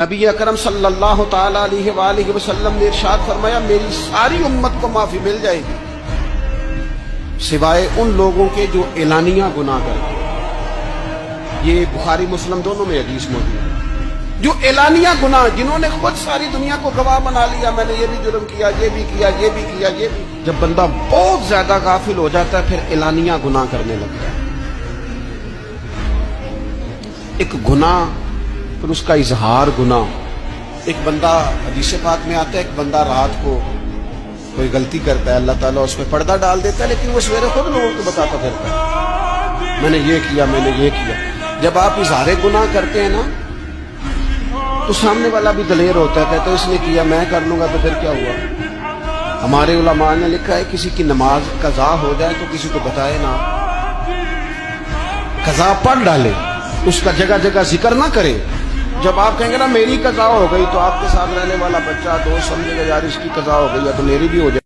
نبی اکرم صلی اللہ تعالی علیہ وآلہ وسلم نے ارشاد فرمایا میری ساری امت کو معافی مل جائے گی سوائے ان لوگوں کے جو اعلانیہ گناہ کرتے ہیں۔ یہ بخاری مسلم دونوں میں حدیث موجود ہے۔ جو اعلانیہ گناہ، جنہوں نے خود ساری دنیا کو گواہ بنا لیا، میں نے یہ بھی جرم کیا، یہ بھی کیا، یہ بھی کیا، یہ بھی۔ جب بندہ بہت زیادہ غافل ہو جاتا ہے پھر اعلانیہ گناہ کرنے لگتا ہے۔ ایک گناہ پھر اس کا اظہار گناہ۔ ایک بندہ، حدیث پاک میں آتا ہے، ایک بندہ رات کو کوئی غلطی کرتا ہے، اللہ تعالیٰ اس پہ پردہ ڈال دیتا ہے، لیکن وہ سویرے خود لوگوں کو بتاتا پھرتا ہے میں نے یہ کیا، میں نے یہ کیا۔ جب آپ اظہار گناہ کرتے ہیں نا تو سامنے والا بھی دلیر ہوتا ہے، کہتا ہے اس نے کیا میں کر لوں گا تو پھر کیا ہوا۔ ہمارے علماء نے لکھا ہے کسی کی نماز قضا ہو جائے تو کسی کو بتائے نہ، قضا پڑھ ڈالے، اس کا جگہ جگہ ذکر نہ کرے۔ جب آپ کہیں گے نا میری قضا ہو گئی تو آپ کے ساتھ رہنے والا بچہ دوست سمجھے گا یار اس کی قضا ہو گئی ہے تو میری بھی ہو جائے۔